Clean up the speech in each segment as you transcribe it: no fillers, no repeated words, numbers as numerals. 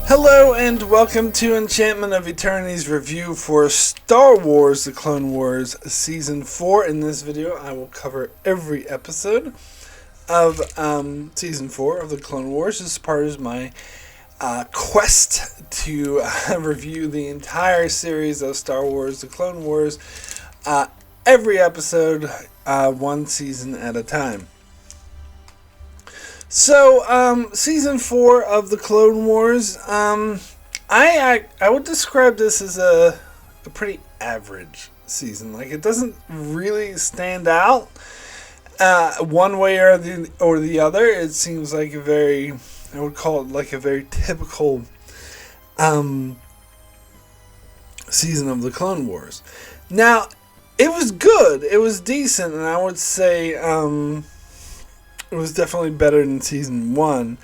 Hello and welcome to Enchantment of Eternity's review for Star Wars The Clone Wars Season 4. In this video I will cover every episode of Season 4 of The Clone Wars as part of my quest to review the entire series of Star Wars The Clone Wars, every episode, one season at a time. So, Season 4 of The Clone Wars, I would describe this as a pretty average season. Like, it doesn't really stand out one way or the other. It seems like I would call it like a very typical season of The Clone Wars. Now, it was good. It was decent, and I would say it was definitely better than Season 1.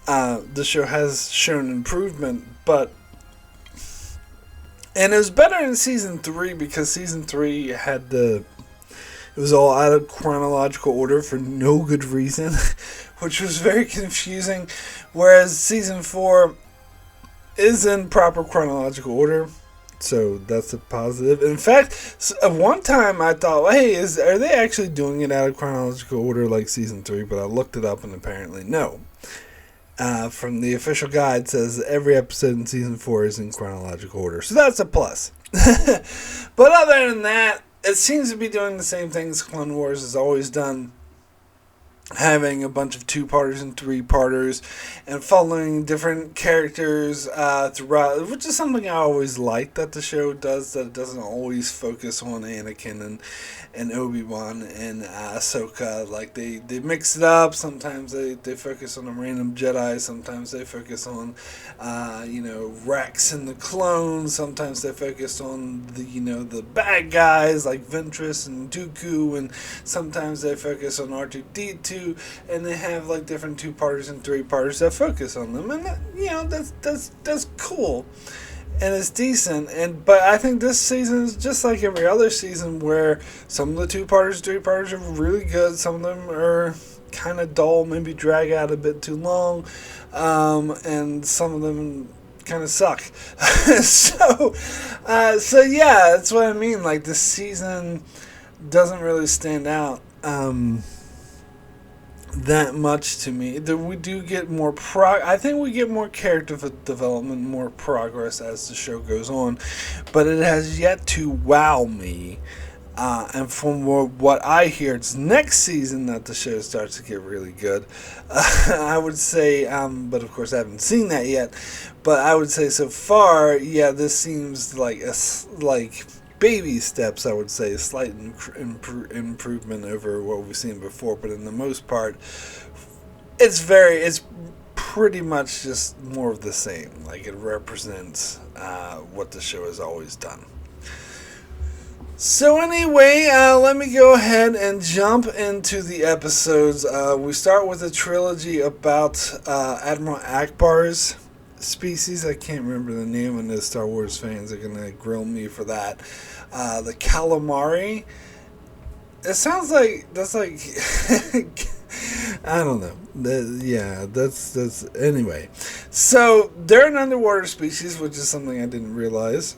The show has shown improvement, and it was better in Season 3 because Season 3 it was all out of chronological order for no good reason, which was very confusing, whereas Season 4 is in proper chronological order. So that's a positive. In fact, one time I thought, hey, are they actually doing it out of chronological order like Season 3? But I looked it up and apparently no. From the official guide says every episode in Season 4 is in chronological order. So that's a plus. But other than that, it seems to be doing the same things Clone Wars has always done. Having a bunch of 2-parters and 3-parters and following different characters throughout, which is something I always like that the show does, that it doesn't always focus on Anakin and Obi-Wan and Ahsoka. Like, they mix it up. Sometimes they focus on a random Jedi. Sometimes they focus on, Rex and the clones. Sometimes they focus on the bad guys like Ventress and Dooku. And sometimes they focus on R2-D2. And they have like different 2-parters and 3-parters that focus on them, and that's cool, and it's decent. But I think this season is just like every other season, where some of the 2-parters, 3-parters are really good. Some of them are kind of dull, maybe drag out a bit too long, and some of them kind of suck. so yeah, that's what I mean. Like, this season doesn't really stand out that much to me. We do get more I think we get more character development, more progress as the show goes on, but it has yet to wow me. And from what I hear, it's next season that the show starts to get really good. I would say, but of course I haven't seen that yet. But I would say so far, yeah, this seems like baby steps. I would say a slight improvement over what we've seen before, but in the most part, it's pretty much just more of the same. Like, it represents what the show has always done. So anyway, let me go ahead and jump into the episodes. We start with a trilogy about Admiral Akbar's species. I can't remember the name, and the Star Wars fans are gonna grill me for that. The calamari. It sounds like that's like I don't know. That's anyway. So they're an underwater species, which is something I didn't realize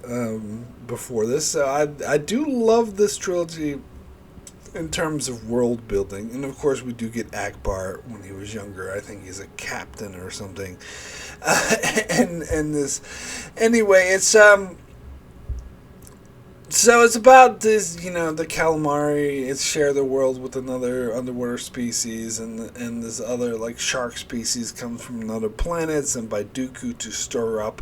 before this. So I do love this trilogy in terms of world building, and of course we do get Akbar when he was younger. I think he's a captain or something. And this, anyway, it's so it's about this, the calamari. It's share the world with another underwater species, and this other like shark species comes from another planet, and by Dooku to stir up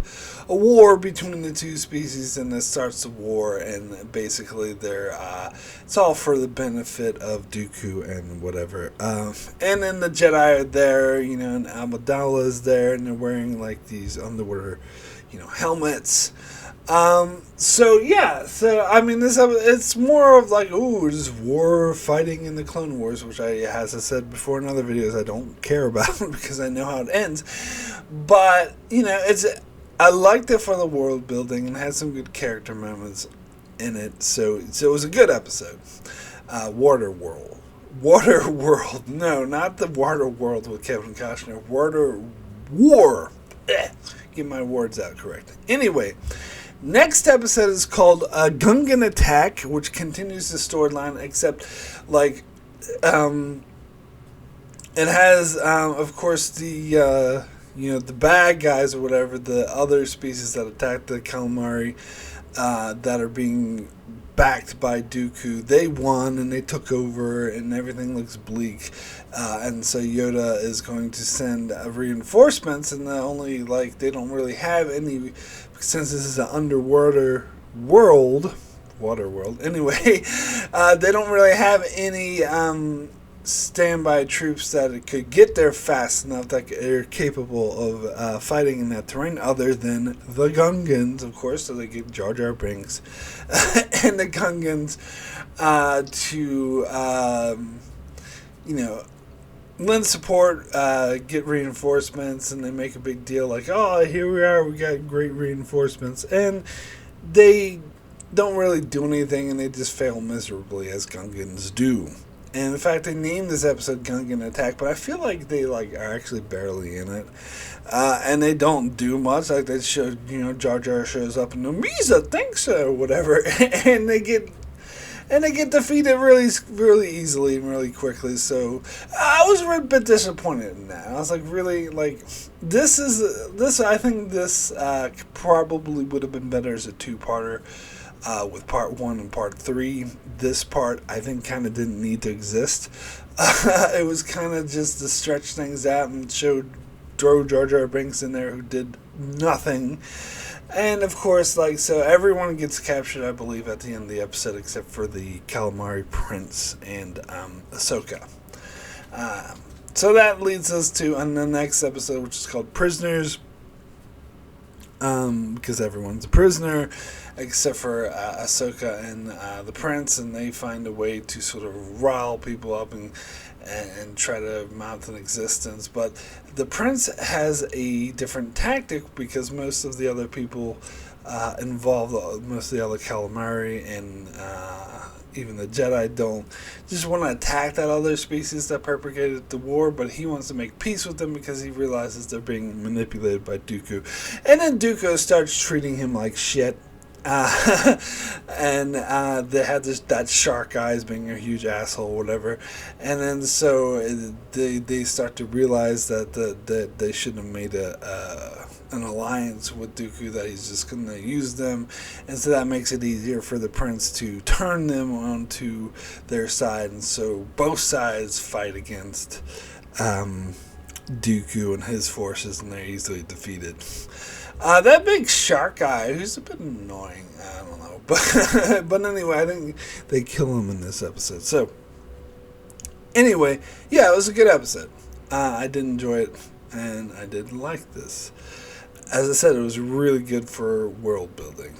a war between the two species, and it starts the war. And basically, it's all for the benefit of Dooku and whatever. And then the Jedi are there, and Amidala is there, and they're wearing like these underwater, helmets. So I mean, it's more of like, this war fighting in the Clone Wars, which as I said before in other videos, I don't care about because I know how it ends. But I liked it for the world building and had some good character moments in it. So it was a good episode. Waterworld. No, not the Waterworld with Kevin Costner. War. get my words out correctly. Anyway, next episode is called Gungan Attack, which continues the storyline, except, like, it has, of course, the bad guys or whatever, the other species that attack the calamari, that are being backed by Dooku. They won and they took over and everything looks bleak. And so Yoda is going to send reinforcements, and they don't really have any, since this is an underwater water world. Anyway, they don't really have any standby troops that could get there fast enough that are capable of fighting in that terrain, other than the Gungans, of course. So they get Jar Jar Binks and the Gungans to lend support, get reinforcements, and they make a big deal like, oh, here we are, we got great reinforcements, and they don't really do anything, and they just fail miserably, as Gungans do. And in fact, they named this episode Gungan Attack, but I feel like they are actually barely in it. And they don't do much. Like, they show, Jar Jar shows up and Misa thinks so, or whatever, and they get defeated really, really easily and really quickly. So I was a bit disappointed in that. I was like, really, this. I think this probably would have been better as a two-parter. With part 1 and part 3. This part, I think, kind of didn't need to exist. It was kind of just to stretch things out and throw Jar Jar Binks in there who did nothing. And, of course, so everyone gets captured, I believe, at the end of the episode, except for the Calamari Prince and Ahsoka. So that leads us to the next episode, which is called Prisoners. Because everyone's a prisoner, except for Ahsoka and the Prince, and they find a way to sort of rile people up and try to mount an existence. But the Prince has a different tactic, because most of the other people involved, most of the other calamari and even the Jedi, don't just want to attack that other species that perpetrated the war, but he wants to make peace with them because he realizes they're being manipulated by Dooku. And then Dooku starts treating him like shit. And they had that shark guy as being a huge asshole, whatever. And then so they start to realize that they shouldn't have made an alliance with Dooku, that he's just going to use them. And so that makes it easier for the Prince to turn them onto their side. And so both sides fight against Dooku and his forces, and they're easily defeated. That big shark guy, who's a bit annoying, I don't know, but anyway, I think they kill him in this episode. So anyway, yeah, it was a good episode. I did enjoy it, and I did like this. As I said, it was really good for world building.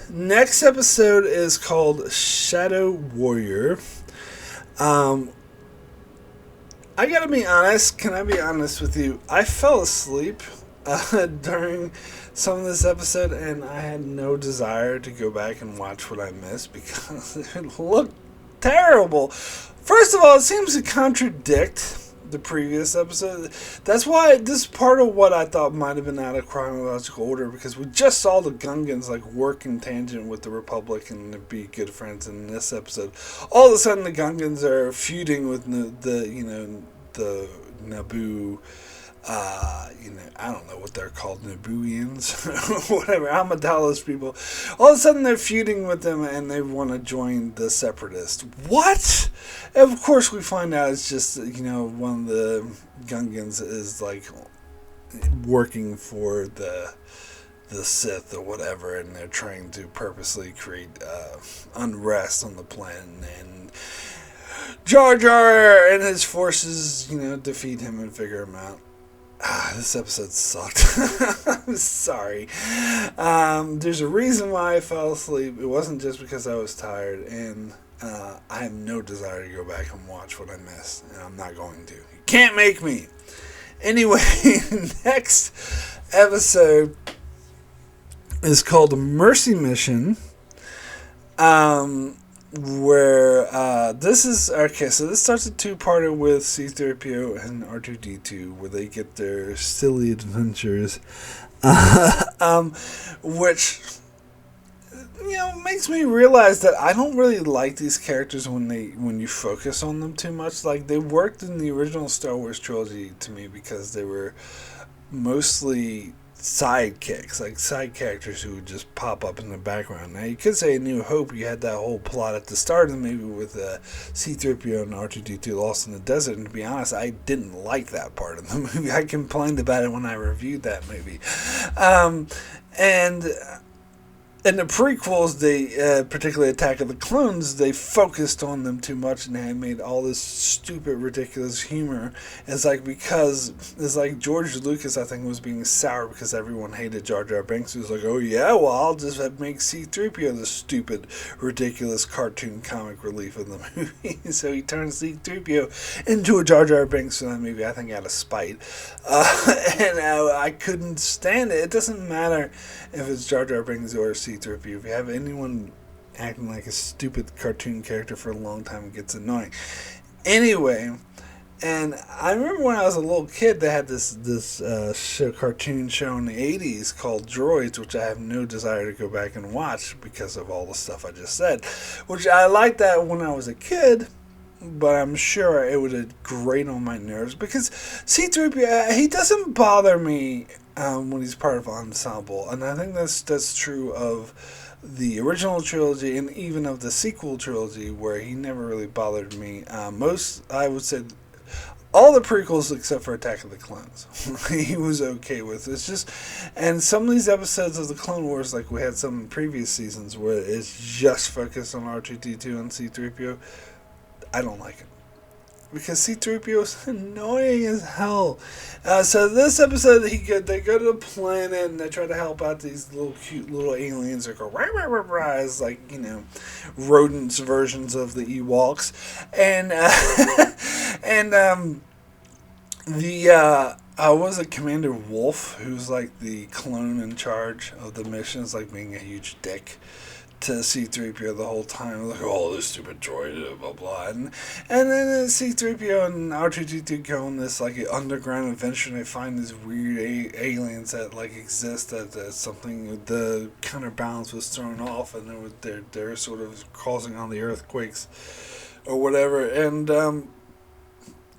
Next episode is called Shadow Warrior. I gotta be honest. Can I be honest with you? I fell asleep during some of this episode, and I had no desire to go back and watch what I missed because it looked terrible. First of all, it seems to contradict the previous episode. That's why this is part of what I thought might have been out of chronological order, because we just saw the Gungans work in tangent with the Republic and be good friends. In this episode, all of a sudden the Gungans are feuding with the Naboo. I don't know what they're called, Nabooians, whatever, Amidala's people. All of a sudden they're feuding with them and they want to join the Separatists. What? And of course we find out it's just, one of the Gungans is working for the Sith or whatever, and they're trying to purposely create unrest on the planet, and Jar Jar and his forces, defeat him and figure him out. This episode sucked. I'm sorry. There's a reason why I fell asleep. It wasn't just because I was tired, and I have no desire to go back and watch what I missed, and I'm not going to. You can't make me. Anyway, next episode is called Mercy Mission. where this is okay. So this starts a two-parter with C-3PO and R2-D2, where they get their silly adventures, which makes me realize that I don't really like these characters when you focus on them too much. Like, they worked in the original Star Wars trilogy to me because they were mostly sidekicks, like side characters who would just pop up in the background. Now, you could say in New Hope you had that whole plot at the start of the movie with C-3PO and R2-D2 lost in the desert, and to be honest, I didn't like that part of the movie. I complained about it when I reviewed that movie. And in the prequels, they, particularly Attack of the Clones, they focused on them too much and they made all this stupid, ridiculous humor. It's like George Lucas, I think, was being sour because everyone hated Jar Jar Binks. He was like, oh yeah, well, I'll just make C-3PO the stupid, ridiculous cartoon comic relief of the movie. So he turned C-3PO into a Jar Jar Binks for that movie, I think out of spite. And I couldn't stand it. It doesn't matter if it's Jar Jar Binks or C-3PO. If you have anyone acting like a stupid cartoon character for a long time, it gets annoying. Anyway, and I remember when I was a little kid, they had this cartoon show in the 80s called Droids, which I have no desire to go back and watch because of all the stuff I just said. Which I liked that when I was a kid, but I'm sure it would have grated on my nerves because C-3PO, he doesn't bother me when he's part of Ensemble, and I think that's true of the original trilogy and even of the sequel trilogy, where he never really bothered me. I would say, all the prequels except for Attack of the Clones, he was okay with. It's just, and some of these episodes of the Clone Wars, like we had some previous seasons where it's just focused on R2-D2 and C-3PO, I don't like it. Because C-3PO is annoying as hell. So this episode, they go to the planet and they try to help out these little cute little aliens that go rah rah rah rah, as like rodents versions of the Ewoks, and was it Commander Wolf, who's like the clone in charge of the missions, like being a huge dick to C-3PO the whole time, like, oh, this stupid droid, blah blah, and then C-3PO and R2-D2 go on this like underground adventure, and they find these weird aliens that like exist, that something, the counterbalance was thrown off, and they're sort of causing all the earthquakes or whatever, and it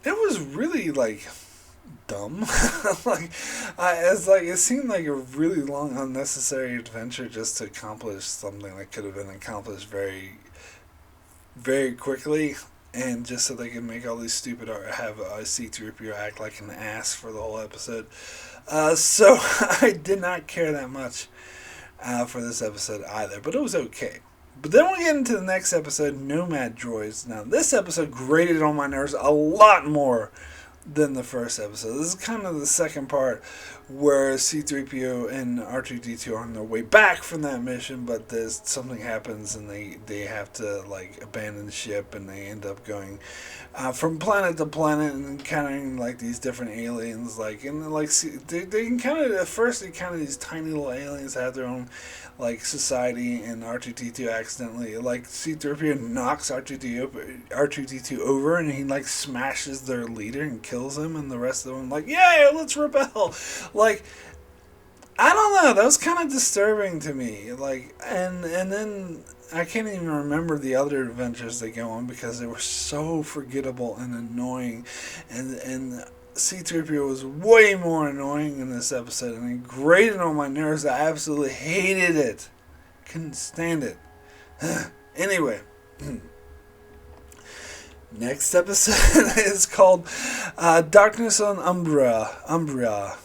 was really like dumb. It seemed like a really long, unnecessary adventure just to accomplish something that could have been accomplished very, very quickly, and just so they could make all these stupid have C-3PO act like an ass for the whole episode. So I did not care that much for this episode either, but it was okay. But then we get into the next episode, Nomad Droids. Now, this episode grated on my nerves a lot more than the first episode. This is kind of the second part where C-3PO and R2-D2 are on their way back from that mission, but something happens and they have to like abandon the ship, and they end up going from planet to planet and encountering like these different aliens, like, and like they encounter at first these tiny little aliens that have their own like society, and R2-D2 accidentally, like, C-3PO knocks R2-D2 over, and he like smashes their leader and kills him, and the rest of them like, yeah, let's rebel. Like, I don't know, that was kind of disturbing to me. Like, and then I can't even remember the other adventures they go on because they were so forgettable and annoying, and C-3PO was way more annoying in this episode, and it grated on my nerves. I absolutely hated it. Couldn't stand it. Anyway, next episode is called Darkness on Umbra,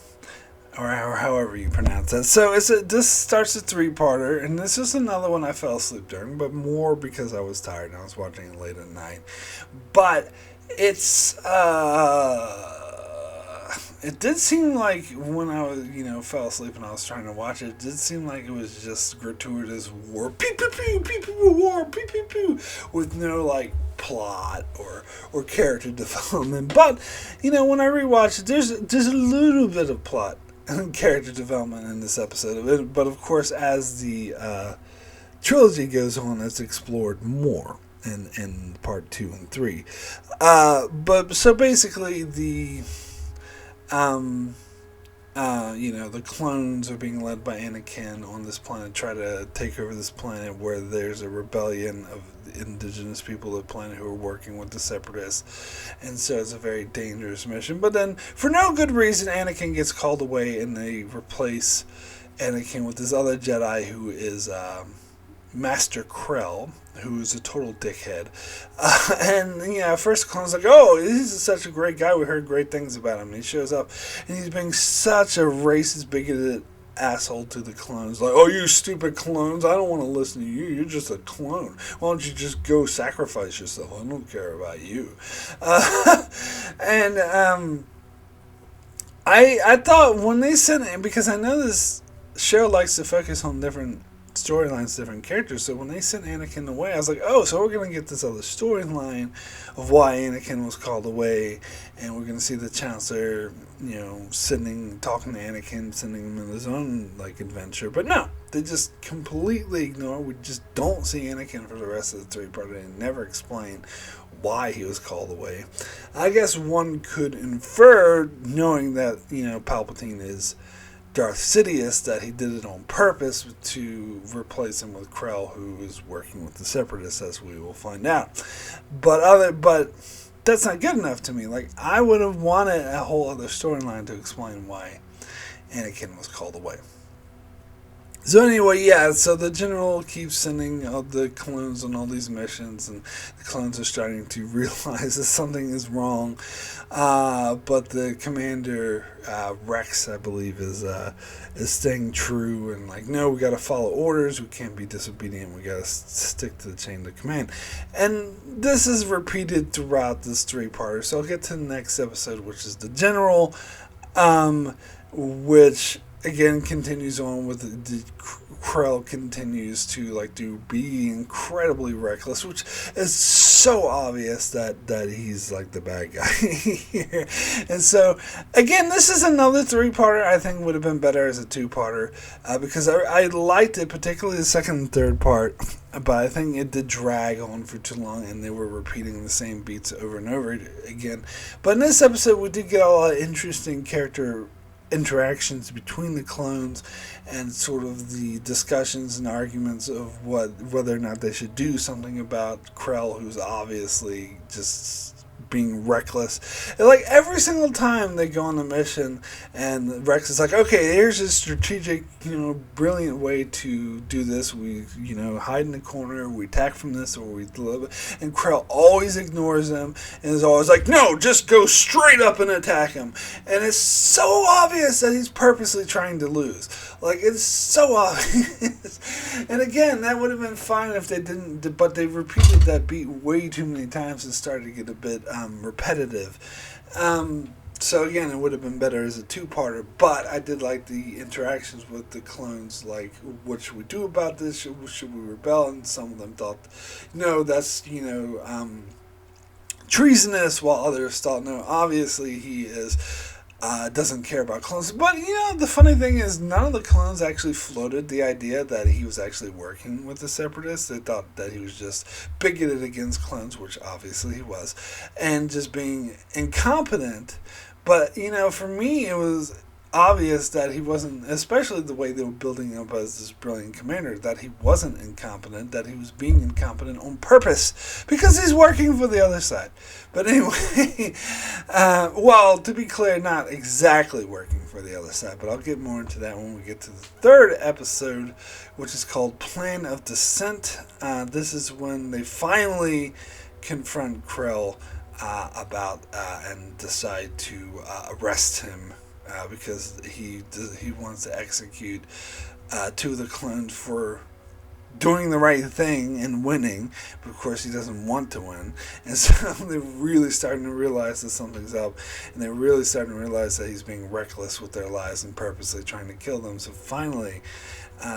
or however you pronounce it. So this starts a 3-parter, and this is another one I fell asleep during, but more because I was tired and I was watching it late at night. But it's it did seem like when I was, fell asleep and I was trying to watch it, it did seem like it was just gratuitous war, pew pew pew, pew pew pew, war, pew pew pew, with no like plot or character development. But when I rewatch it, there's a little bit of plot and character development in this episode. But of course, as the trilogy goes on, it's explored more in part 2 and 3. But so basically, um, the clones are being led by Anakin on this planet, try to take over this planet where there's a rebellion of indigenous people of the planet who are working with the Separatists, and so it's a very dangerous mission. But then, for no good reason, Anakin gets called away, and they replace Anakin with this other Jedi who is Master Krell, who is a total dickhead. At first the clone's like, oh, he's such a great guy, we heard great things about him. And he shows up, and he's being such a racist, bigoted asshole to the clones. Like, oh, you stupid clones, I don't want to listen to you, you're just a clone. Why don't you just go sacrifice yourself? I don't care about you. I thought when they sent it, because I know this show likes to focus on different storylines, different characters, so when they sent Anakin away, I was like, oh, so we're going to get this other storyline of why Anakin was called away, and we're going to see the Chancellor, talking to Anakin, sending him on his own, adventure. But no, they just completely ignore. We just don't see Anakin for the rest of the three-part. They never explain why he was called away. I guess one could infer, knowing that, Palpatine is Darth Sidious, that he did it on purpose to replace him with Krell, who is working with the Separatists, as we will find out. But that's not good enough to me. I would have wanted a whole other storyline to explain why Anakin was called away. So anyway, so the general keeps sending all the clones on all these missions, and the clones are starting to realize that something is wrong. But the commander, Rex, I believe, is staying true and no, we got to follow orders. We can't be disobedient. We got to stick to the chain of command. And this is repeated throughout this three-parter. So I'll get to the next episode, which is the general, which again continues on with the Krell continues to be incredibly reckless, which is so obvious that he's the bad guy here. And so again, this is another three-parter. I think would have been better as a two-parter, because I liked it, particularly the second and third part, but I think it did drag on for too long, and they were repeating the same beats over and over again. But in this episode, we did get a lot of interesting character interactions between the clones, and sort of the discussions and arguments of whether or not they should do something about Krell, who's obviously just being reckless. And every single time they go on a mission, and Rex is like, okay, here's a strategic, brilliant way to do this. We, hide in the corner, we attack from this, or we deliver. And Krell always ignores them, and is always like, no, just go straight up and attack him. And it's so obvious that he's purposely trying to lose. It's so obvious. And again, that would have been fine if they didn't, but they repeated that beat way too many times and started to get a bit repetitive. So again, it would have been better as a two-parter, but I did like the interactions with the clones, what should we do about this? Should we rebel? And some of them thought, no, that's, treasonous, while others thought, no, obviously he is doesn't care about clones. But, the funny thing is, none of the clones actually floated the idea that he was actually working with the Separatists. They thought that he was just bigoted against clones, which obviously he was, and just being incompetent. But, for me, it was obvious that he wasn't, especially the way they were building him up as this brilliant commander, that he wasn't incompetent, that he was being incompetent on purpose, because he's working for the other side. But anyway, well, to be clear, not exactly working for the other side, but I'll get more into that when we get to the third episode, which is called Plan of Descent. This is when they finally confront Krell about and decide to arrest him, because he wants to execute two of the clones for doing the right thing and winning, but of course he doesn't want to win. And so they're really starting to realize that something's up, and they're really starting to realize that he's being reckless with their lives and purposely trying to kill them. So finally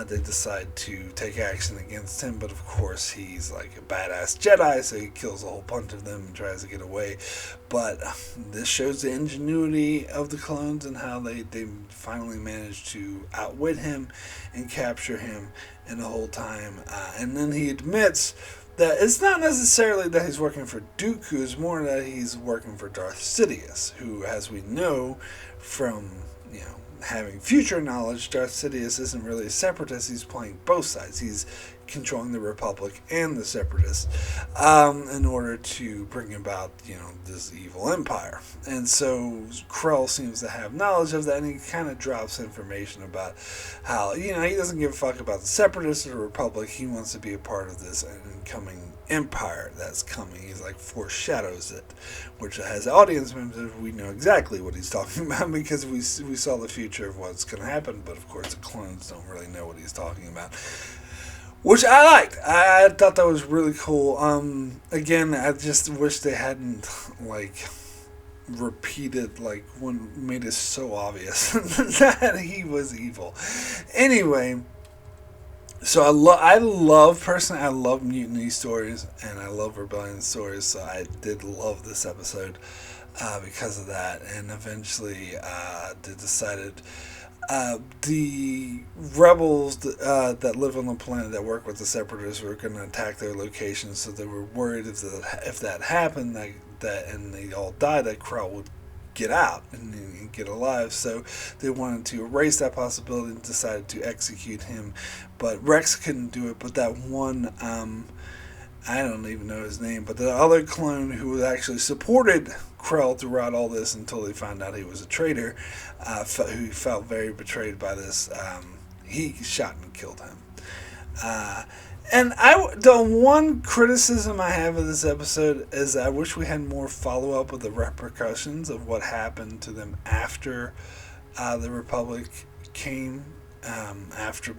they decide to take action against him, but of course he's a badass Jedi, so he kills a whole bunch of them and tries to get away. But this shows the ingenuity of the clones and how they finally managed to outwit him and capture him, in the whole time. And then he admits that it's not necessarily that he's working for Dooku, it's more that he's working for Darth Sidious, who, as we know from, having future knowledge, Darth Sidious isn't really a separatist. He's playing both sides. He's controlling the Republic and the Separatists in order to bring about, this evil empire. And so Krell seems to have knowledge of that, and he kind of drops information about how, he doesn't give a fuck about the Separatists or the Republic. He wants to be a part of this incoming empire that's coming. He's like foreshadows it, which has audience members. We know exactly what he's talking about because we saw the future of what's going to happen, but of course the clones don't really know what he's talking about, which I liked. I thought that was really cool. Again, I just wish they hadn't repeated made it so obvious that he was evil. Anyway, so I love mutiny stories and I love rebellion stories. So I did love this episode because of that, and eventually they decided. The rebels that live on the planet that work with the Separatists were going to attack their location, so they were worried if that happened, and they all died, that Krell would get out and get alive. So they wanted to erase that possibility and decided to execute him. But Rex couldn't do it. But that one, I don't even know his name, but the other clone who actually supported Krell throughout all this until they found out he was a traitor, who felt very betrayed by this, he shot and killed him. And the one criticism I have of this episode is I wish we had more follow-up of the repercussions of what happened to them after the Republic came.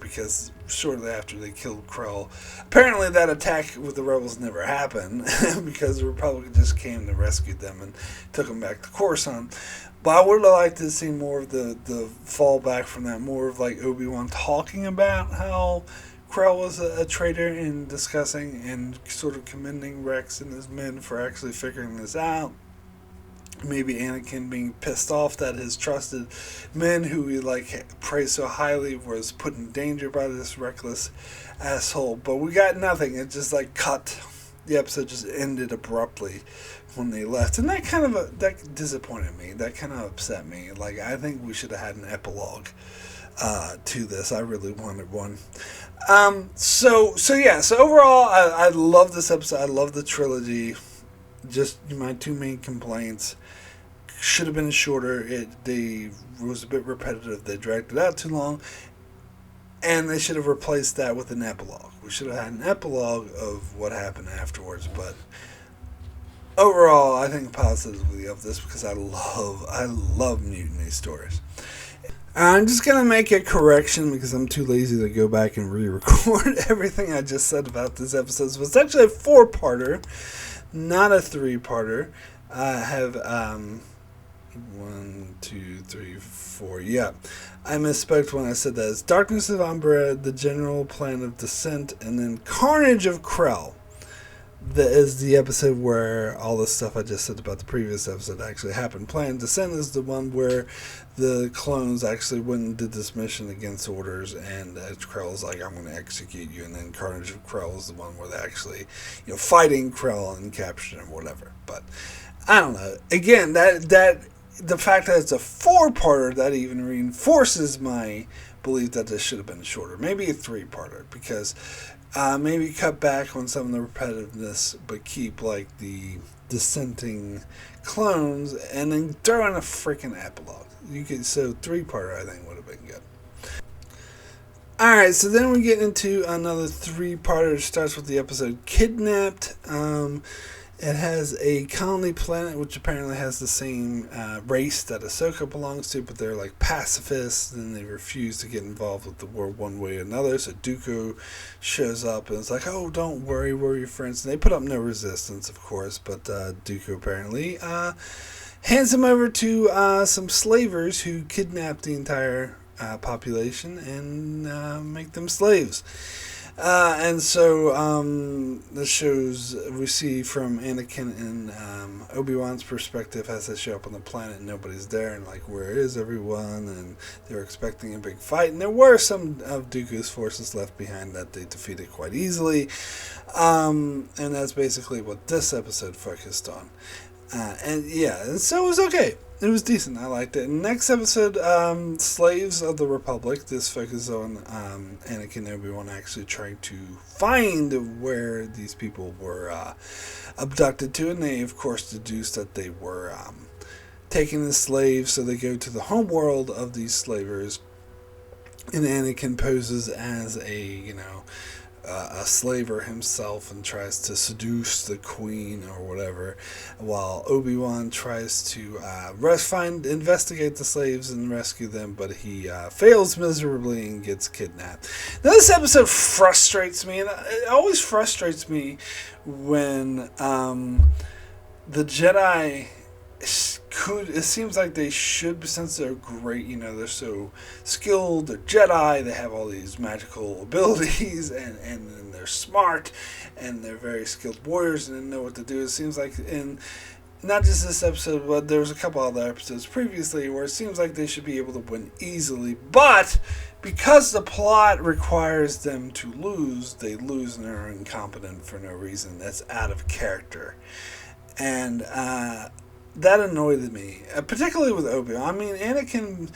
Because shortly after they killed Krell, apparently that attack with the rebels never happened because the Republic just came to rescue them and took them back to Coruscant. But I would have liked to see more of the fallback from that, more of Obi-Wan talking about how Krell was a traitor and discussing and sort of commending Rex and his men for actually figuring this out. Maybe Anakin being pissed off that his trusted men, who he praised so highly, was put in danger by this reckless asshole. But we got nothing. It just cut. The episode just ended abruptly when they left, and that disappointed me. That kind of upset me. I think we should have had an epilogue to this. I really wanted one. So overall, I love this episode. I love the trilogy. Just my two main complaints: should have been shorter. It was a bit repetitive. They dragged it out too long, and they should have replaced that with an epilogue. We should have had an epilogue of what happened afterwards. But overall, I think positively of this because I love mutiny stories. I'm just going to make a correction because I'm too lazy to go back and re-record everything I just said about this episode. So it's actually a 4-parter, not a 3-parter. I have 1, 2, 3, 4. Yeah, I misspoke when I said that. It's Darkness of Umbra, The General Plan of Descent, and then Carnage of Krell. That is the episode where all the stuff I just said about the previous episode actually happened. Plan Descent is the one where the clones actually went and did this mission against orders, and Krell's like, I'm going to execute you. And then Carnage of Krell is the one where they actually, fighting Krell and capturing him, whatever. But I don't know. Again, that the fact that it's a 4-parter, that even reinforces my belief that this should have been shorter. Maybe a 3-parter, because maybe cut back on some of the repetitiveness, but keep the dissenting clones, and then throw in a freaking epilogue. So 3-parter I think would have been good. Alright, so then we get into another 3-parter. It starts with the episode Kidnapped. It has a colony planet which apparently has the same race that Ahsoka belongs to, but they're pacifists, and they refuse to get involved with the war one way or another. So Dooku shows up and it's like, oh, don't worry, we're your friends. And they put up no resistance, of course, but Dooku apparently hands him over to some slavers who kidnap the entire population and make them slaves. And so the shows we see from Anakin and Obi-Wan's perspective as they show up on the planet and nobody's there, and like, where is everyone? And they're expecting a big fight, and there were some of Dooku's forces left behind that they defeated quite easily. And that's basically what this episode focused on. And so it was okay. It was decent. I liked it. Next episode, Slaves of the Republic. This focuses on Anakin and Obi-Wan actually trying to find where these people were abducted to, and they, of course, deduced that they were taken as slaves, so they go to the home world of these slavers, and Anakin poses as a slaver himself and tries to seduce the queen or whatever, while Obi-Wan tries to investigate the slaves and rescue them, but he fails miserably and gets kidnapped. Now, this episode frustrates me, and it always frustrates me when the Jedi it seems like they should, since they're great, they're so skilled, they're Jedi, they have all these magical abilities, and they're smart, and they're very skilled warriors, and they know what to do. It seems like in not just this episode, but there was a couple other episodes previously where it seems like they should be able to win easily, but because the plot requires them to lose, they lose and are incompetent for no reason. That's out of character. And that annoyed me, particularly with Obi-Wan. I mean, Anakin,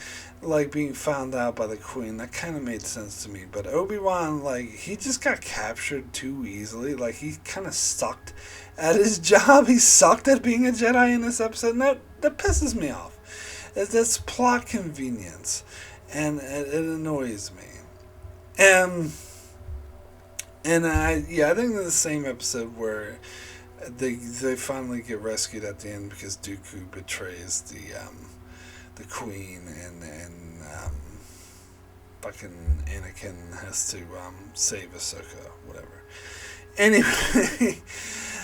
being found out by the Queen, that kind of made sense to me. But Obi-Wan, he just got captured too easily. He kind of sucked at his job. He sucked at being a Jedi in this episode, and that pisses me off. That's plot convenience, and it annoys me. And I think in the same episode where they finally get rescued at the end because Dooku betrays the Queen, and fucking Anakin has to save Ahsoka, whatever. Anyway,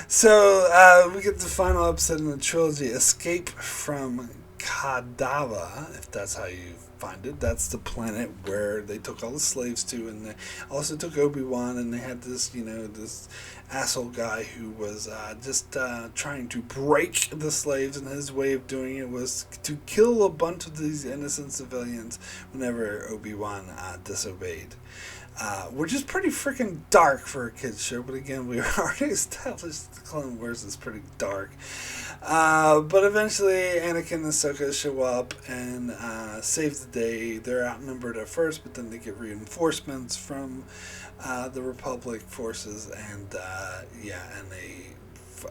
so we get the final episode in the trilogy, Escape from Kadava, if that's how you find it. That's the planet where they took all the slaves to, and they also took Obi-Wan, and they had this, this asshole guy who was just trying to break the slaves, and his way of doing it was to kill a bunch of these innocent civilians whenever Obi-Wan disobeyed. Which is pretty freaking dark for a kid's show, but again, we already established the Clone Wars is pretty dark. But eventually, Anakin and Ahsoka show up and save the day. They're outnumbered at first, but then they get reinforcements from the Republic forces, and they,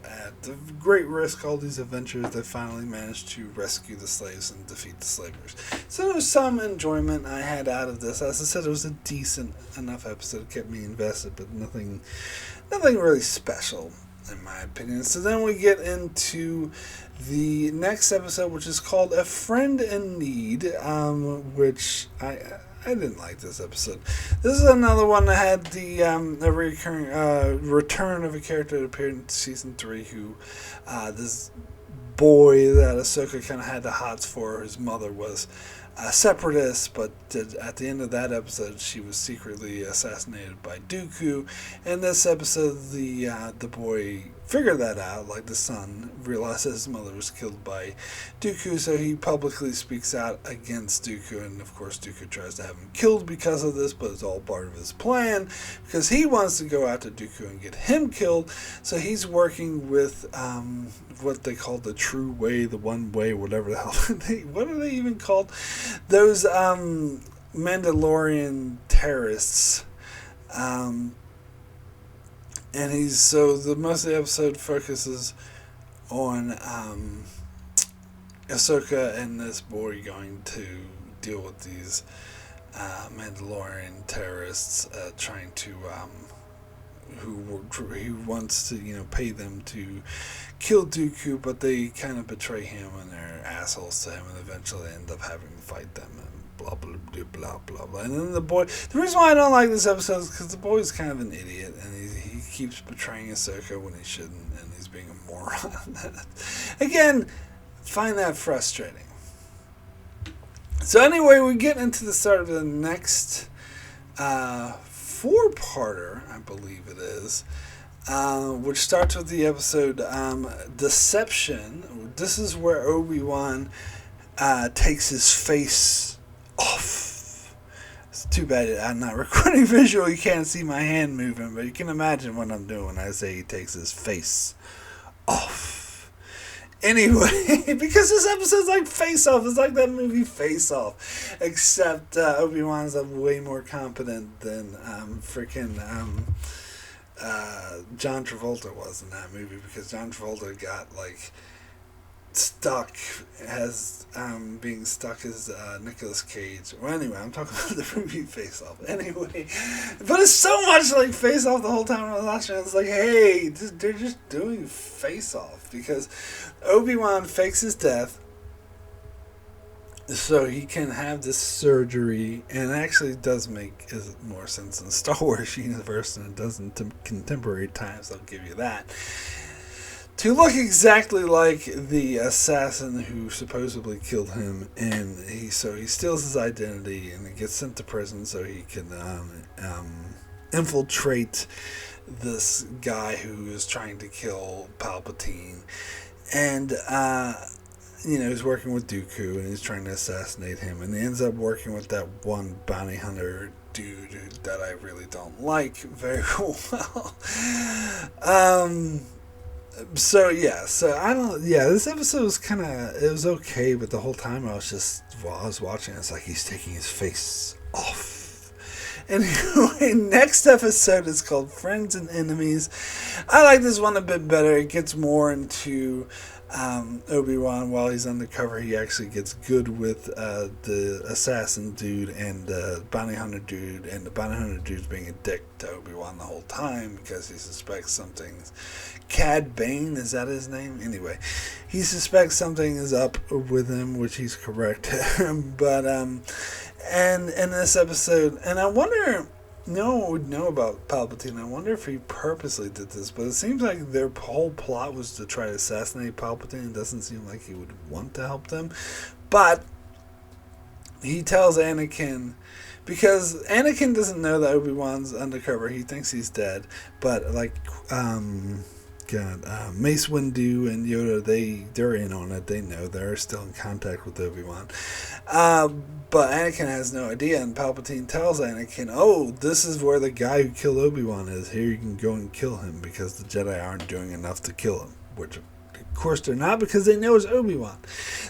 at the great risk, all these adventures, they finally managed to rescue the slaves and defeat the slavers. So there was some enjoyment I had out of this. As I said, it was a decent enough episode. It kept me invested, but nothing really special, in my opinion. So then we get into the next episode, which is called A Friend in Need, which I didn't like this episode. This is another one that had the recurring return of a character that appeared in season 3, who this boy that Ahsoka kind of had the hots for. His mother was a separatist, but at the end of that episode, she was secretly assassinated by Dooku. In this episode, the boy figured that out, the son realized that his mother was killed by Dooku, so he publicly speaks out against Dooku, and of course Dooku tries to have him killed because of this, but it's all part of his plan, because he wants to go after Dooku and get him killed. So he's working with what they call the true way, the one way, whatever the hell what are they even called? Those Mandalorian terrorists. And the most of the episode focuses on Ahsoka and this boy going to deal with these Mandalorian terrorists trying to who wants to pay them to kill Dooku, but they kind of betray him and they're assholes to him, and eventually end up having to fight them, and blah blah blah blah blah blah. And then the reason why I don't like this episode is because the boy's kind of an idiot, and he keeps betraying Ahsoka when he shouldn't, and he's being a moron. Again, find that frustrating. So anyway, we get into the start of the next 4-parter, I believe it is, which starts with the episode Deception. This is where Obi-Wan takes his face off. It's too bad I'm not recording visual. You can't see my hand moving, but you can imagine what I'm doing when I say he takes his face off. Anyway, because this episode's like Face Off. It's like that movie Face Off. Except Obi-Wan's way more competent than John Travolta was in that movie, because John Travolta got like stuck as being stuck as Nicolas Cage. Well, anyway, I'm talking about the movie Face Off. Anyway, but it's so much like Face Off the whole time I was watching. It's like, hey, they're just doing Face Off, because Obi-Wan fakes his death so he can have this surgery, and it actually does make more sense in the Star Wars universe than it does in contemporary times. I'll give you that. To look exactly like the assassin who supposedly killed him, and he steals his identity and he gets sent to prison so he can infiltrate this guy who is trying to kill Palpatine, and he's working with Dooku and he's trying to assassinate him, and he ends up working with that one bounty hunter dude that I really don't like very well. This episode was it was okay, but the whole time I was watching, it's like he's taking his face off. Anyway, next episode is called Friends and Enemies. I like this one a bit better. It gets more into Obi-Wan while he's undercover. He actually gets good with the assassin dude and the bounty hunter dude, and the bounty hunter dude's being a dick to Obi-Wan the whole time because he suspects something's Cad Bane, is that his name? Anyway, he suspects something is up with him, which he's correct. But and in this episode, and I wonder, no one would know about Palpatine. I wonder if he purposely did this, but it seems like their whole plot was to try to assassinate Palpatine. It doesn't seem like he would want to help them. But he tells Anakin, because Anakin doesn't know that Obi-Wan's undercover. He thinks he's dead. But Mace Windu and Yoda, they're in on it. They know. They're still in contact with Obi-Wan. But Anakin has no idea, and Palpatine tells Anakin, oh, this is where the guy who killed Obi-Wan is. Here you can go and kill him, because the Jedi aren't doing enough to kill him. Which, of course, they're not, because they know it's Obi-Wan.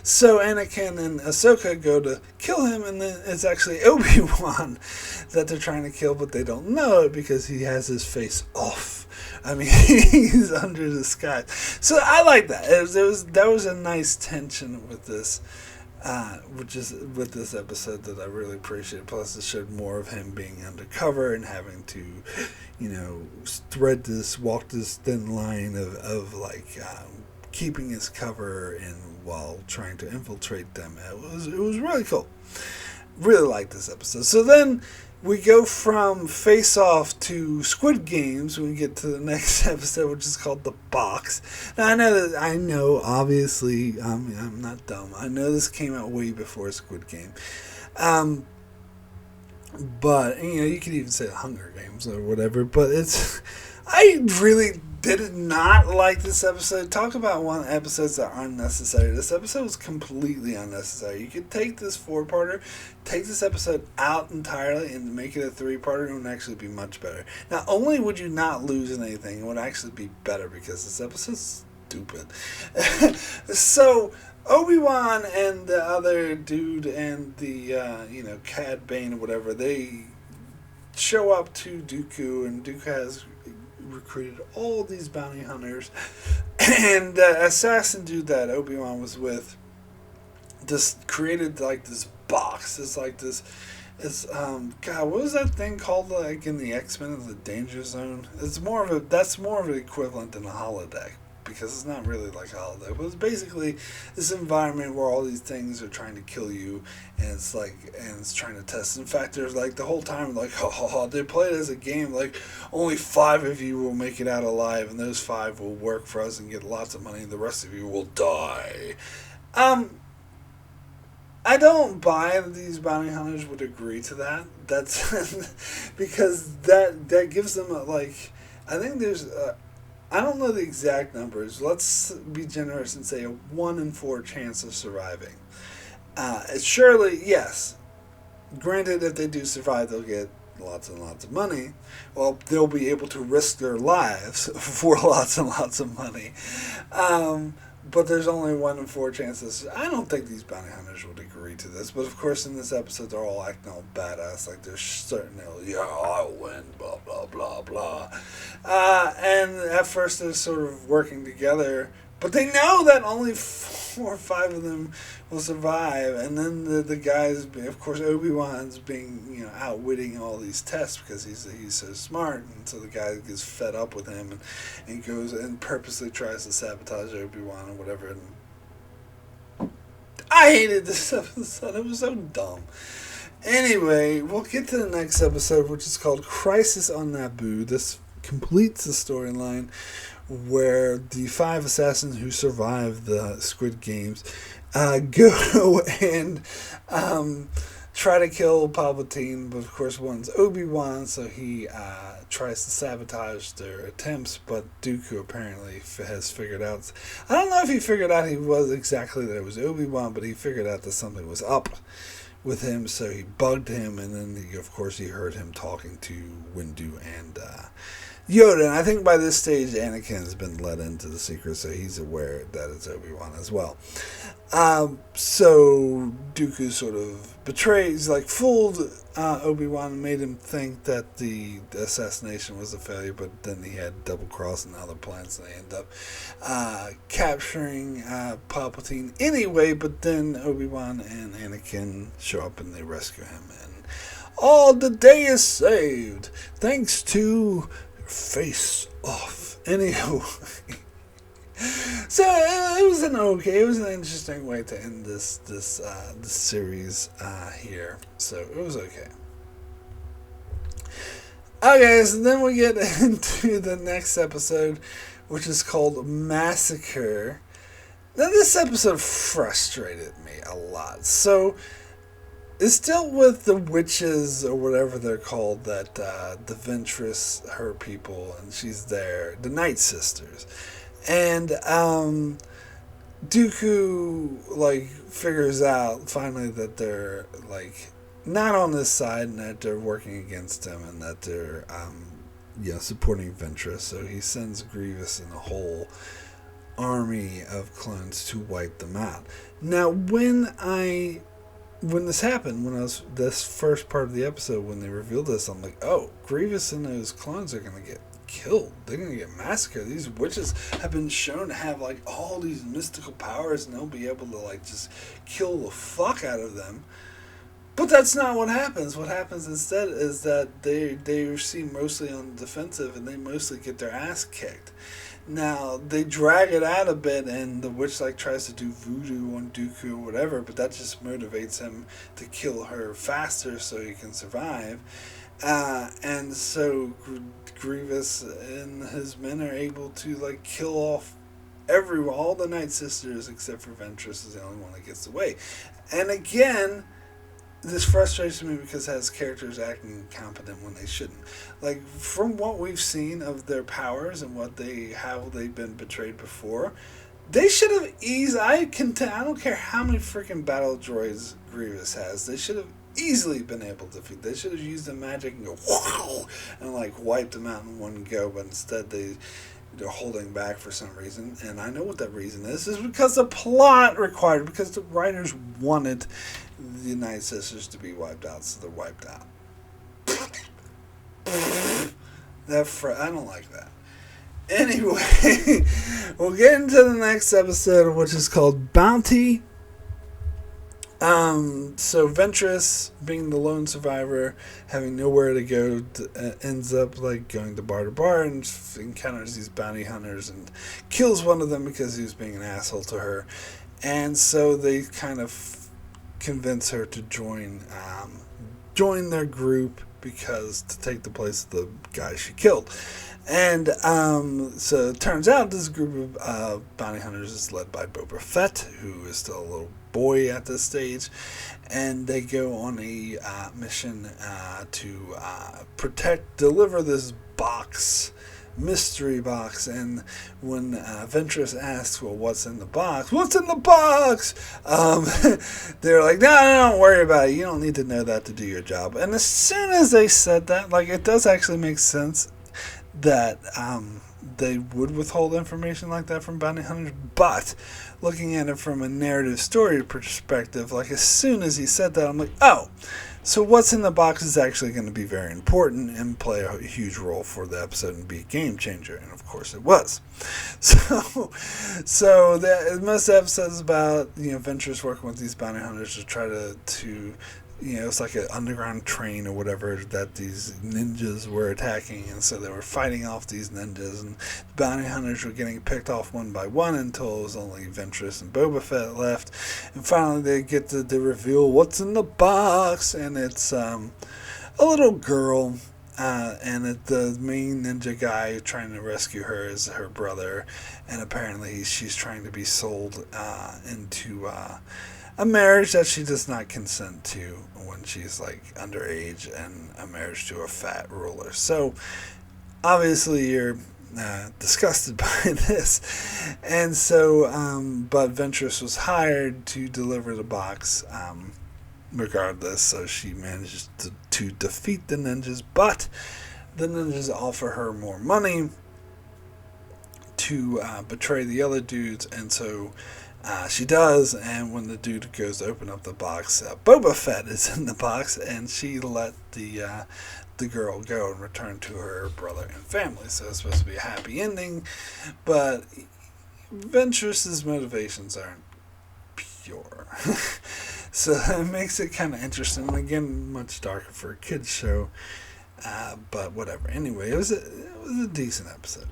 So Anakin and Ahsoka go to kill him, and then it's actually Obi-Wan that they're trying to kill, but they don't know it because he has his face off. I mean, he's under disguise. So I like that. That was a nice tension with this. With this episode that I really appreciate. Plus, it showed more of him being undercover and having to, walk this thin line of keeping his cover and while trying to infiltrate them. It was really cool. Really liked this episode. So then we go from Face Off to Squid Games when we get to the next episode, which is called The Box. Now, I know, obviously, I'm not dumb. I know this came out way before Squid Game. But, you could even say Hunger Games or whatever, but I really did not like this episode. Talk about one episodes that are unnecessary. This episode was completely unnecessary. You could take this 4-parter, take this episode out entirely, and make it a 3-parter, and it would actually be much better. Not only would you not lose anything, it would actually be better, because this episode's stupid. So Obi-Wan and the other dude and the Cad Bane or whatever, they show up to Dooku, and Dooku has recruited all these bounty hunters, and the assassin dude that Obi-Wan was with just created this box. It's what was that thing called in the X-Men of the Danger Zone? That's more of an equivalent than a holodeck, because it's not really like a holodeck, but it's basically this environment where all these things are trying to kill you, and it's trying to test. In fact, there's the whole time they play it as a game, only 5 of you will make it out alive, and those 5 will work for us and get lots of money, and the rest of you will die. I don't buy that these bounty hunters would agree to that. That's because that gives them I think there's I don't know the exact numbers. Let's be generous and say a 1 in 4 chance of surviving. Surely, yes. Granted, if they do survive, they'll get lots and lots of money. Well, they'll be able to risk their lives for lots and lots of money. But there's only 1 in 4 chances. I don't think these bounty hunters would agree to this. But of course, in this episode, they're all acting all badass. Like they're certain, yeah, I'll win, blah, blah, blah, blah. And at first, they're sort of working together. But they know that only 4 or 5 of them will survive. And then the guys, of course, Obi-Wan's being, outwitting all these tests because he's so smart. And so the guy gets fed up with him and goes and purposely tries to sabotage Obi-Wan or whatever. And I hated this episode. It was so dumb. Anyway, we'll get to the next episode, which is called Crisis on Naboo. This completes the storyline where the 5 assassins who survived the Squid Games go and try to kill Palpatine, but of course one's Obi-Wan, so he tries to sabotage their attempts, but Dooku apparently has figured out, I don't know if he figured out he was exactly that it was Obi-Wan, but he figured out that something was up with him, so he bugged him, and then he heard him talking to Windu and Yoda, and I think by this stage Anakin has been let into the secret, so he's aware that it's Obi-Wan as well. So Dooku sort of fooled Obi-Wan and made him think that the assassination was a failure, but then he had double-crossing other plans, and they end up capturing Palpatine anyway, but then Obi-Wan and Anakin show up and they rescue him, and all the day is saved, thanks to Face Off. Anywho, so it was an interesting way to end this series here. So it was okay. Okay, so then we get into the next episode, which is called Massacre. Now this episode frustrated me a lot. So it's still with the witches or whatever they're called that the Ventress, her people, and she's there, the Night Sisters. And Dooku figures out finally that they're not on this side and that they're working against him and that they're supporting Ventress. So he sends Grievous and a whole army of clones to wipe them out. Now when this happened, this first part of the episode, when they revealed this, I'm like, oh, Grievous and those clones are going to get killed. They're going to get massacred. These witches have been shown to have, all these mystical powers, and they'll be able to, just kill the fuck out of them. But that's not what happens. What happens instead is that they seem mostly on the defensive, and they mostly get their ass kicked. Now, they drag it out a bit, and the witch tries to do voodoo on Dooku or whatever, but that just motivates him to kill her faster so he can survive. And so Grievous and his men are able to kill off all the Night Sisters except for Ventress is the only one that gets away. And again, this frustrates me because it has characters acting incompetent when they shouldn't. From what we've seen of their powers and how they've been betrayed before, they should have I don't care how many freaking battle droids Grievous has. They should have easily been able to defeat. They should have used the magic and go wow and wiped them out in one go. But instead they're holding back for some reason, and I know what that reason is because the plot required, because the writers wanted the United Sisters to be wiped out, so they're wiped out. I don't like that. Anyway, we'll get into the next episode, which is called Bounty. So Ventress, being the lone survivor, having nowhere to go, ends up going to bar and encounters these bounty hunters and kills one of them because he was being an asshole to her. And so they kind of convince her to join their group to take the place of the guy she killed. And so it turns out this group of bounty hunters is led by Boba Fett, who is still a little boy at this stage, and they go on a mission to deliver this mystery box. And when Ventress asks, well, what's in the box? What's in the box? They're like, no, don't worry about it. You don't need to know that to do your job. And as soon as they said that, like, it does actually make sense that they would withhold information like that from bounty hunters. But looking at it from a narrative story perspective, like, as soon as he said that, I'm like, oh, so what's in the box is actually going to be very important and play a huge role for the episode and be a game changer. And of course it was. So most episodes about, Ventress working with these bounty hunters to try to it's like an underground train or whatever that these ninjas were attacking, and so they were fighting off these ninjas, and the bounty hunters were getting picked off one by one until it was only Ventress and Boba Fett left, and finally they get to reveal what's in the box, and it's a little girl, and the main ninja guy trying to rescue her is her brother, and apparently she's trying to be sold into a marriage that she does not consent to when she's like underage, and a marriage to a fat ruler. So obviously you're disgusted by this, and so but Ventress was hired to deliver the box regardless, so she managed to defeat the ninjas, but the ninjas offer her more money to betray the other dudes, and so she does, and when the dude goes to open up the box, Boba Fett is in the box, and she let the girl go and return to her brother and family. So it's supposed to be a happy ending, but Ventress's motivations aren't pure. So it makes it kind of interesting. Again, much darker for a kids show, but whatever. Anyway, it was a decent episode.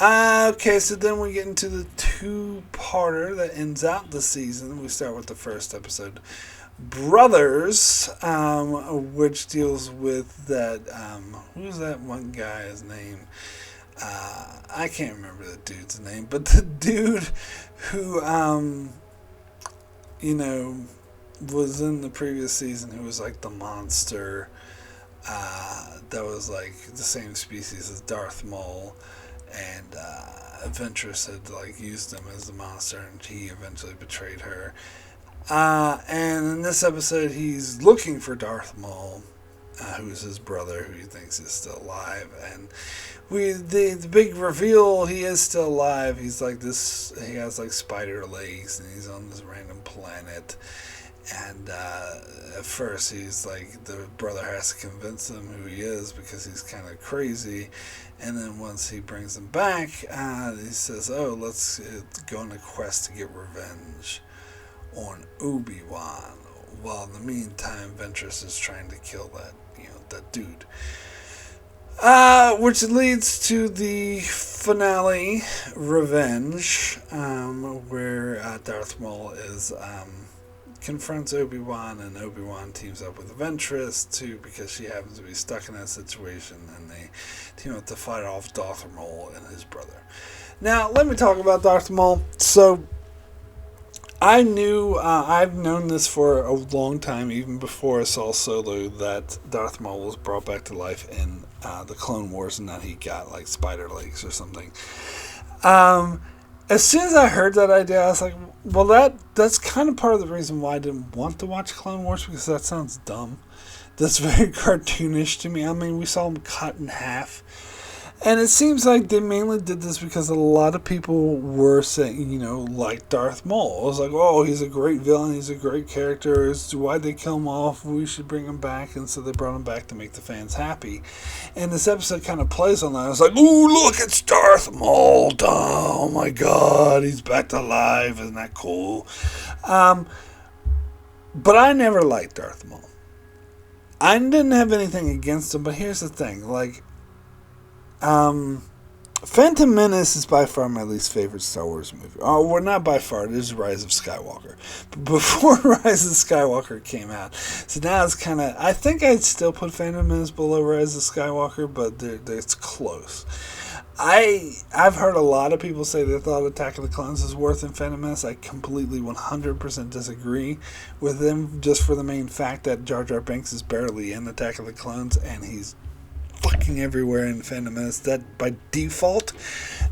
Okay, so then we get into the two-parter that ends out the season. We start with the first episode, Brothers, which deals with that, who's that one guy's name? I can't remember the dude's name, but the dude who, was in the previous season, who was like the monster, that was like the same species as Darth Maul. And Ventress had used him as the monster, and he eventually betrayed her. And in this episode, he's looking for Darth Maul, who's his brother, who he thinks is still alive. And the big reveal, he is still alive. He's like this. He has spider legs, and he's on this random planet. And at first, he's the brother has to convince him who he is because he's kind of crazy. And then once he brings him back, he says, "Oh, let's go on a quest to get revenge on Obi-Wan." While in the meantime, Ventress is trying to kill that dude. Which leads to the finale, Revenge, where Darth Maul is confronts Obi-Wan, and Obi-Wan teams up with Ventress too, because she happens to be stuck in that situation, and they team up to fight off Darth Maul and his brother. Now, let me talk about Darth Maul. So, I've known this for a long time, even before I saw Solo, that Darth Maul was brought back to life in the Clone Wars, and that he got spider legs or something. As soon as I heard that idea, I was like, well, that's kind of part of the reason why I didn't want to watch Clone Wars, because that sounds dumb. That's very cartoonish to me. I mean, we saw him cut in half. And it seems like they mainly did this because a lot of people were saying, like Darth Maul. I was like, oh, he's a great villain. He's a great character. Why'd they kill him off? We should bring him back. And so they brought him back to make the fans happy. And this episode kind of plays on that. I was like, ooh, look, it's Darth Maul. Oh, my God. He's back to life. Isn't that cool? But I never liked Darth Maul. I didn't have anything against him, but here's the thing. Phantom Menace is by far my least favorite Star Wars movie. Oh, well, not by far. It is Rise of Skywalker. But before Rise of Skywalker came out. So now it's kind of... I think I'd still put Phantom Menace below Rise of Skywalker, but it's close. I've heard a lot of people say they thought Attack of the Clones is worse than Phantom Menace. I completely 100% disagree with them, just for the main fact that Jar Jar Binks is barely in Attack of the Clones and he's fucking everywhere in Phantom Menace. That by default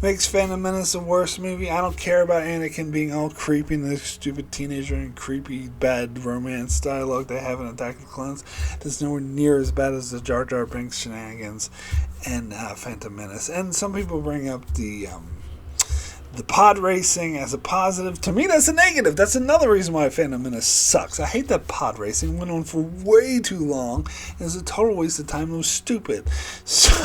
makes Phantom Menace a worse movie. I don't care about Anakin being all creepy and the stupid teenager and creepy bad romance dialogue they have in Attack of the Clones. That's nowhere near as bad as the Jar Jar Binks shenanigans and Phantom Menace. And some people bring up the pod racing as a positive. To me, that's a negative. That's another reason why Phantom Menace sucks. I hate that pod racing. It went on for way too long. It was a total waste of time. It was stupid. So,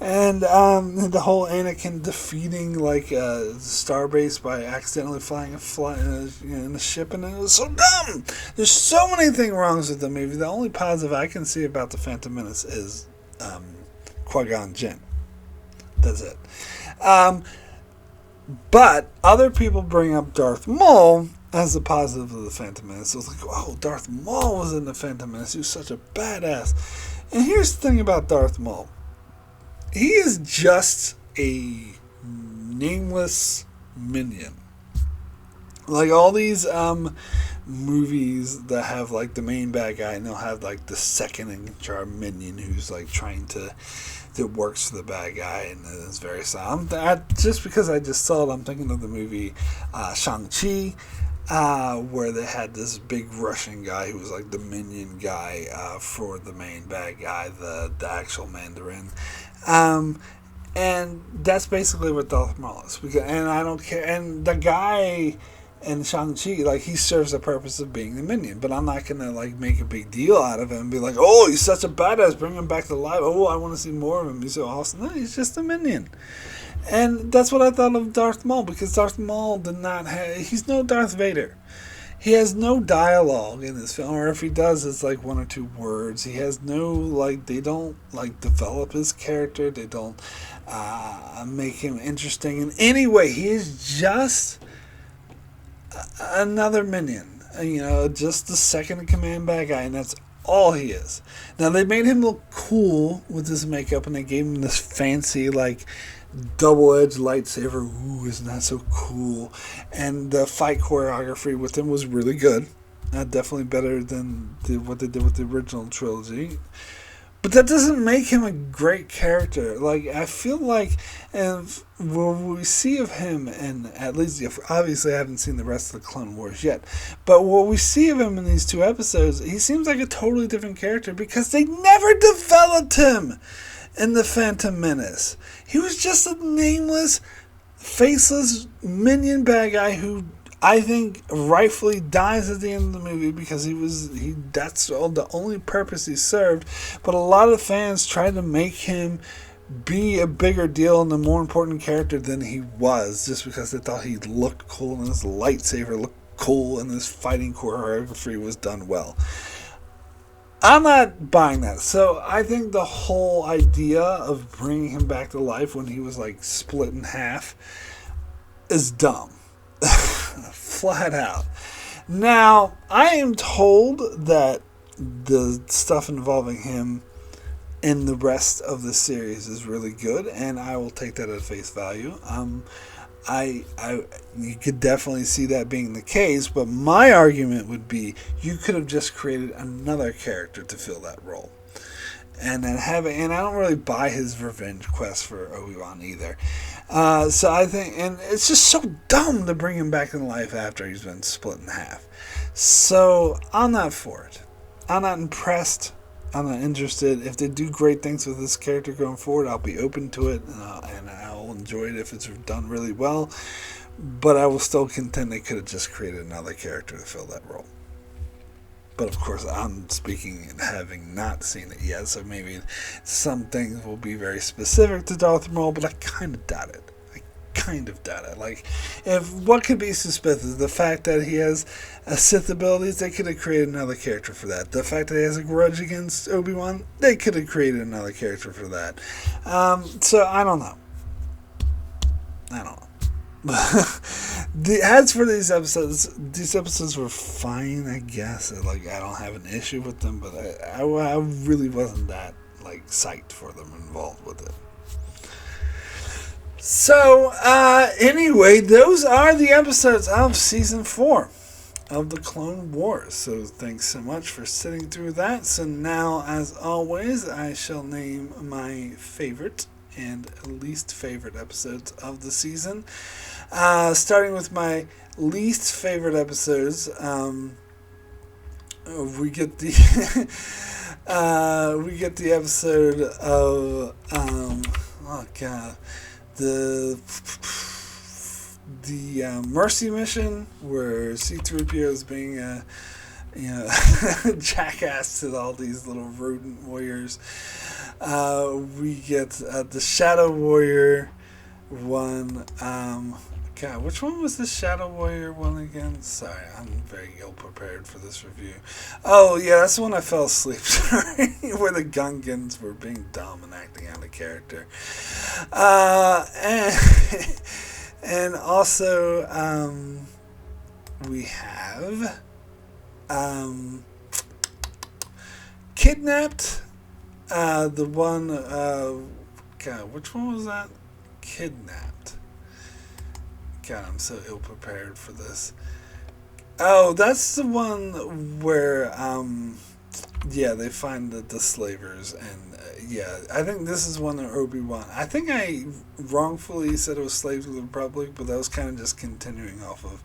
and the whole Anakin defeating like a starbase by accidentally flying in a ship, and it was so dumb. There's so many things wrong with the movie. The only positive I can see about the Phantom Menace is Qui-Gon Jinn. That's it. But other people bring up Darth Maul as a positive of the Phantom Menace. So it's like, oh, Darth Maul was in the Phantom Menace. He was such a badass. And here's the thing about Darth Maul. He is just a nameless minion. Like all these movies that have like the main bad guy, and they'll have like the second in charge minion who's like trying to, that works for the bad guy and is very silent. Just because I just saw it, I'm thinking of the movie Shang-Chi, where they had this big Russian guy who was like the minion guy for the main bad guy, the actual Mandarin. And that's basically what Darth Maul is. And I don't care. And the guy in Shang-Chi, like, he serves the purpose of being the minion, but I'm not gonna like make a big deal out of him and be like, oh, he's such a badass, bring him back to life, oh, I want to see more of him, he's so awesome. No, he's just a minion. And that's what I thought of Darth Maul, because Darth Maul did not have, he's no Darth Vader. He has no dialogue in this film, or if he does, it's like one or two words. He has no, like, they don't like develop his character, they don't make him interesting in any way. He is just another minion, just the second in command bad guy, and that's all he is. Now, they made him look cool with his makeup, and they gave him this fancy, like, double-edged lightsaber. Ooh, isn't that so cool? And the fight choreography with him was really good. Definitely better than what they did with the original trilogy. But that doesn't make him a great character. Like, I feel like what we see of him, and at least, obviously I haven't seen the rest of the Clone Wars yet, but what we see of him in these two episodes, he seems like a totally different character because they never developed him in the Phantom Menace. He was just a nameless, faceless minion bad guy who I think rightfully dies at the end of the movie because that's the only purpose he served. But a lot of fans tried to make him be a bigger deal and a more important character than he was, just because they thought he looked cool and his lightsaber looked cool and his fighting choreography was done well. I'm not buying that. So I think the whole idea of bringing him back to life when he was like split in half is dumb. Flat out. Now, I am told that the stuff involving him in the rest of the series is really good, and I will take that at face value. You could definitely see that being the case, but my argument would be you could have just created another character to fill that role. And then and I don't really buy his revenge quest for Obi-Wan either. So I think, and it's just so dumb to bring him back in life after he's been split in half. So I'm not for it. I'm not impressed. I'm not interested. If they do great things with this character going forward, I'll be open to it, and I'll enjoy it if it's done really well. But I will still contend they could have just created another character to fill that role. But of course, I'm speaking and having not seen it yet, so maybe some things will be very specific to Darth Maul, but I kind of doubt it. Like, if what could be suspicious, the fact that he has Sith abilities, they could have created another character for that. The fact that he has a grudge against Obi-Wan, they could have created another character for that. So I don't know. As for these episodes were fine, I guess. Like, I don't have an issue with them, but I really wasn't that like psyched for them involved with it. So, anyway, those are the episodes of Season 4 of the Clone Wars. So thanks so much for sitting through that. So now, as always, I shall name my favorite and least favorite episodes of the season. Starting with my least favorite episodes, we get the we get the episode of oh god, the Mercy mission where C-3PO is being a jackass to all these little rodent warriors. We get the Shadow Warrior one. God, which one was the Shadow Warrior one again? Sorry, I'm very ill prepared for this review. Oh, yeah, that's the one I fell asleep during, where the Gungans were being dumb and acting out of character. And also, we have Kidnapped. The one, God, which one was that? Kidnapped. God, I'm so ill prepared for this. Oh, that's the one where, they find the slavers, and I think this is one of Obi-Wan. I think I wrongfully said it was Slaves of the Republic, but that was kind of just continuing off of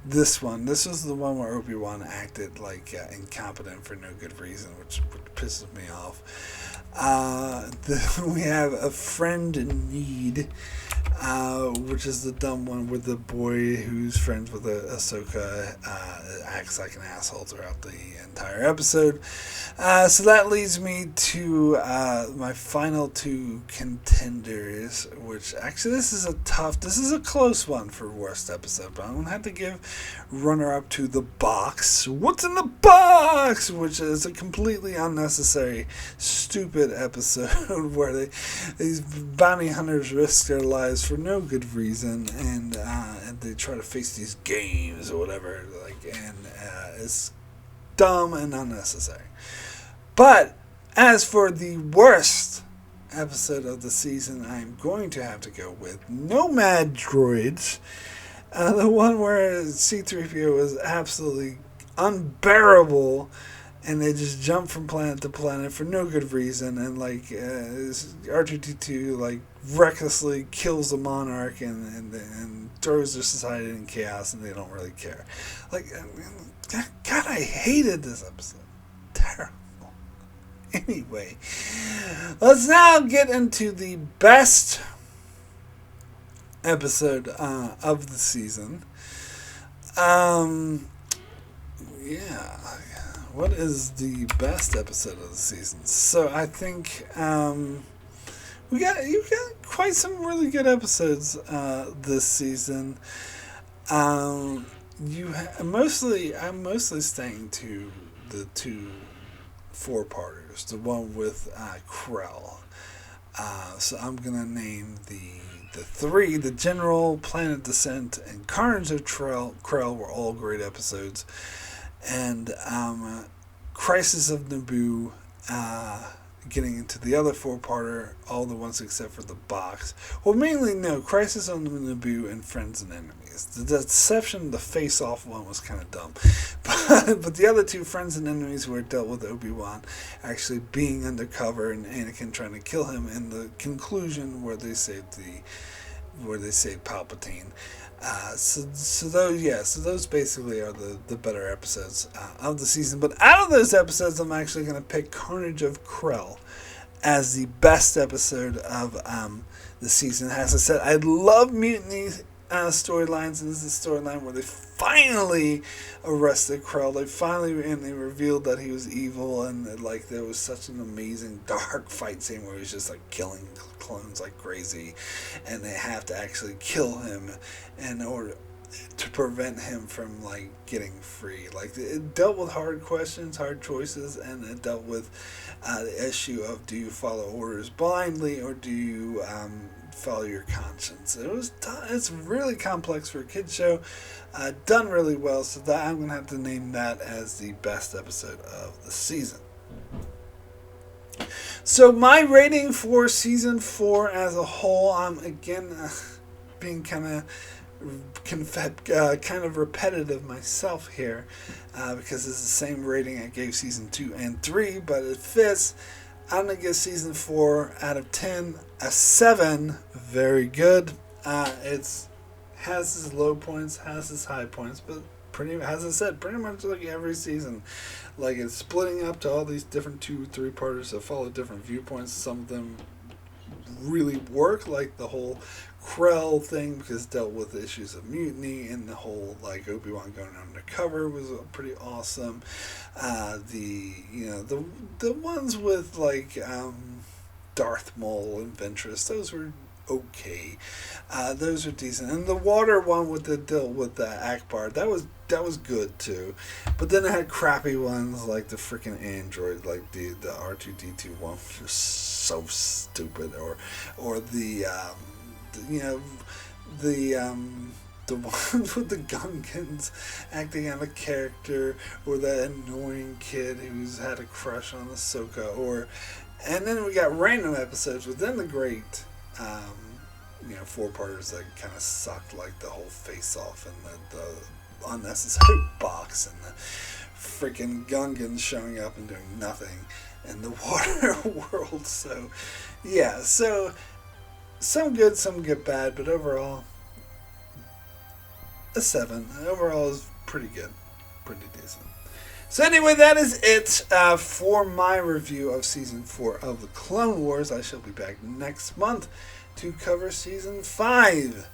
this one. This was the one where Obi-Wan acted like incompetent for no good reason, which pisses me off. We have A Friend in Need, which is the dumb one with the boy who's friends with Ahsoka, acts like an asshole throughout the entire episode. So that leads me to my final two contenders, which actually this is a close one for worst episode, but I'm going to have to give runner-up to The Box. What's in the Box? Which is a completely unnecessary, stupid episode where these bounty hunters risk their lives for no good reason, and they try to face these games or whatever, and it's dumb and unnecessary. But as for the worst episode of the season, I'm going to have to go with Nomad Droids, the one where C-3PO was absolutely unbearable, and they just jump from planet to planet for no good reason, and R2-D2 recklessly kills the monarch and throws their society in chaos, and they don't really care. God, I hated this episode. Terrible. Anyway, let's now get into the best episode of the season. What is the best episode of the season? So I think you got quite some really good episodes this season. I'm mostly staying to the two 4-parters, the one with Krell. So I'm gonna name the three: the General, Planet Descent, and Carnage of Krell were all great episodes, and Crisis of Naboo. Getting into the other 4-parter, all the ones except for The Box. Well, mainly no, Crisis on Naboo and Friends and Enemies. The Deception, the face-off one was kind of dumb. But the other two, Friends and Enemies, where it dealt with Obi-Wan actually being undercover and Anakin trying to kill him, and the conclusion where they saved Palpatine. So those basically are the better episodes of the season. But out of those episodes, I'm actually going to pick Carnage of Krell as the best episode of the season. As I said, I love mutiny storylines, and this is a storyline where they finally arrested Krell. They revealed that he was evil, and there was such an amazing dark fight scene where he was just killing clones like crazy, and they have to actually kill him in order to prevent him from getting free. It dealt with hard questions, hard choices, and it dealt with the issue of, do you follow orders blindly or do you follow your conscience? It's really complex for a kids show, done really well, so that I'm gonna have to name that as the best episode of the season. So my rating for season 4 as a whole, I'm again being kind of repetitive myself here, because it's the same rating I gave season 2 and 3, but it fits. I'm gonna give season 4 out of 10 a 7. Very good. It's has its low points, has its high points, but as I said, pretty much like every season, like it's splitting up to all these different 2-3 parters that follow different viewpoints. Some of them really work, like the whole Krell thing, because it dealt with issues of mutiny, and the whole like Obi-Wan going undercover was pretty awesome. The ones with like Darth Maul and Ventress, those were okay. Those are decent, and the water one with the deal with the Akbar, that was good too. But then it had crappy ones like the freaking android, like the R2D2 one, which was so stupid, or the ones with the Gungans acting out of character, or that annoying kid who's had a crush on Ahsoka, and then we got random episodes within the great 4-parters that kind of sucked, like the whole face-off and the unnecessary box and the freaking Gungans showing up and doing nothing in the water world. So yeah, so some good, some get bad, but overall a 7. Overall is pretty good, pretty decent. So anyway, that is it for my review of Season 4 of The Clone Wars. I shall be back next month to cover Season 5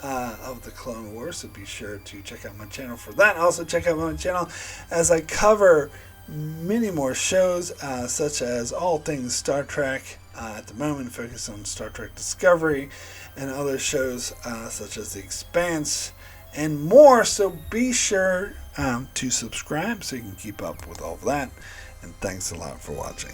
of The Clone Wars, so be sure to check out my channel for that. Also check out my channel as I cover many more shows, such as all things Star Trek. At the moment, focus on Star Trek Discovery and other shows such as The Expanse and more. So be sure to subscribe so you can keep up with all of that. And thanks a lot for watching.